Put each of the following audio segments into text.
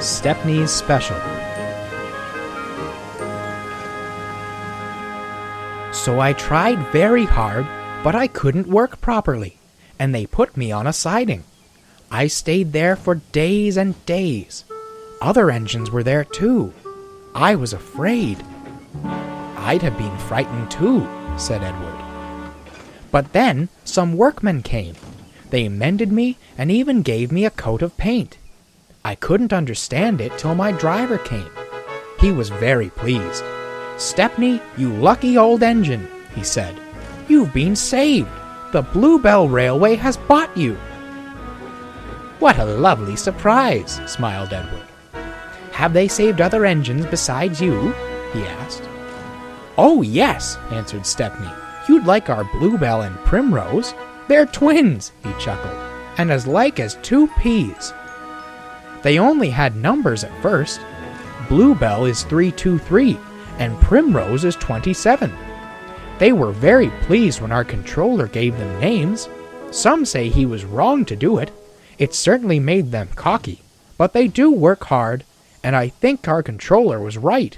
Stepney Special. So I tried very hard, but I couldn't work properly, and they put me on a siding. I stayed there for days and days. Other engines were there too. I was afraid. I'd have been frightened too, said Edward. But then some workmen came. They mended me and even gave me a coat of paint. I couldn't understand it till my driver came. He was very pleased. "Stepney, you lucky old engine," he said. "You've been saved. The Bluebell Railway has bought you." "What a lovely surprise," smiled Edward. "Have they saved other engines besides you?" he asked. "Oh, yes," answered Stepney. "You'd like our Bluebell and Primrose. They're twins," he chuckled, "and as like as two peas. They only had numbers at first. Bluebell is 323, and Primrose is 27. They were very pleased when our controller gave them names. Some say he was wrong to do it. It certainly made them cocky, but they do work hard, and I think our controller was right.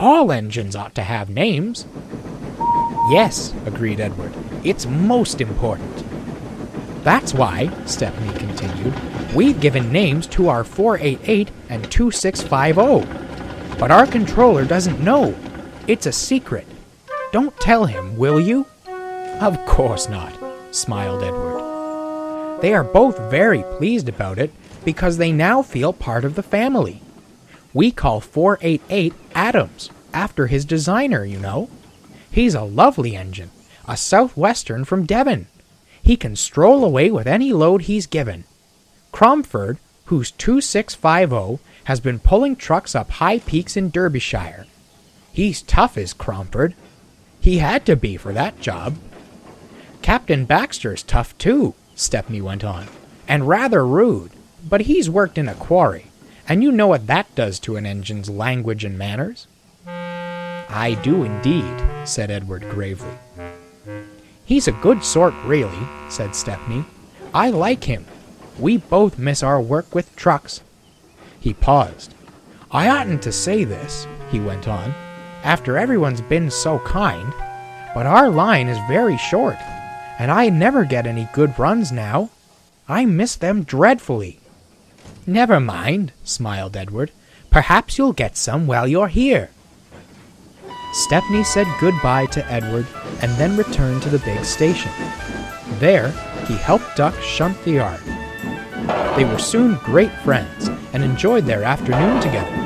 All engines ought to have names." "Yes," agreed Edward. "It's most important." "That's why," Stepney continued, "we've given names to our 488 and 2650. But our controller doesn't know. It's a secret. Don't tell him, will you?" "Of course not," smiled Edward. "They are both very pleased about it because they now feel part of the family. We call 488 Adams, after his designer, you know. He's a lovely engine, a Southwestern from Devon. He can stroll away with any load he's given. Cromford, who's 2650, has been pulling trucks up high peaks in Derbyshire. He's tough, is Cromford. He had to be for that job. Captain Baxter's tough too," Stepney went on, "and rather rude, but he's worked in a quarry, and you know what that does to an engine's language and manners." "I do indeed," said Edward gravely. "He's a good sort, really," said Stepney. "I like him. We both miss our work with trucks." He paused. "I oughtn't to say this," he went on, "after everyone's been so kind, but our line is very short, and I never get any good runs now. I miss them dreadfully." "Never mind," smiled Edward. "Perhaps you'll get some while you're here." Stepney said goodbye to Edward and then returned to the big station. There, he helped Duck shunt the yard. They were soon great friends and enjoyed their afternoon together.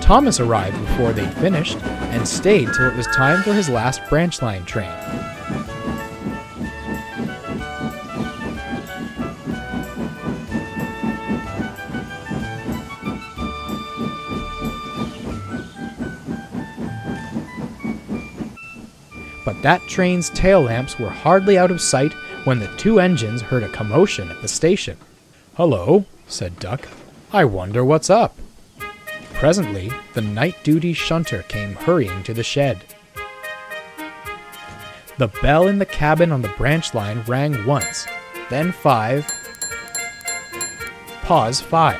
Thomas arrived before they'd finished and stayed till it was time for his last branch line train. But that train's tail lamps were hardly out of sight when the two engines heard a commotion at the station. "Hello," said Duck. "I wonder what's up." Presently, the night-duty Shunter came hurrying to the shed. The bell in the cabin on the branch line rang once, then 5. Pause 5.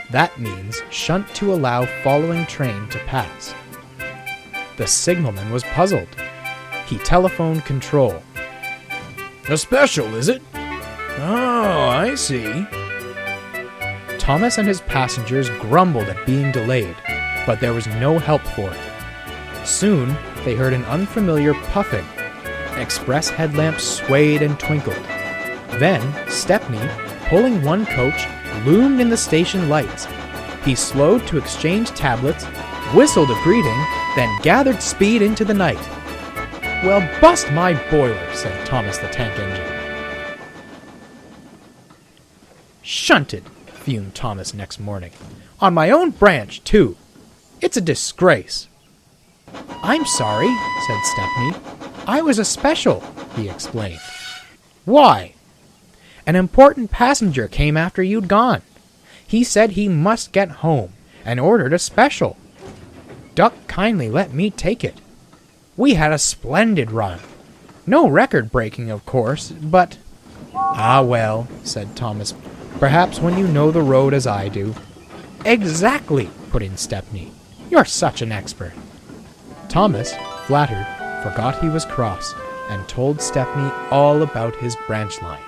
That means shunt to allow following train to pass. The signalman was puzzled. He telephoned control. "A special, is it? Oh, I see." Thomas and his passengers grumbled at being delayed, but there was no help for it. Soon, they heard an unfamiliar puffing. Express headlamps swayed and twinkled. Then, Stepney, pulling one coach, loomed in the station lights. He slowed to exchange tablets, whistled a greeting, then gathered speed into the night. "Well, bust my boiler," said Thomas the Tank Engine. "Shunted," fumed Thomas next morning. "On my own branch, too. It's a disgrace." "I'm sorry," said Stepney. "I was a special," he explained. "Why?" "An important passenger came after you'd gone. He said he must get home, and ordered a special. Duck kindly let me take it." We had a splendid run. No record breaking, of course, but... Ah, well, said Thomas. Perhaps when you know the road as I do. Exactly, put in Stepney. You're such an expert. Thomas, flattered, forgot he was cross, and told Stepney all about his branch line.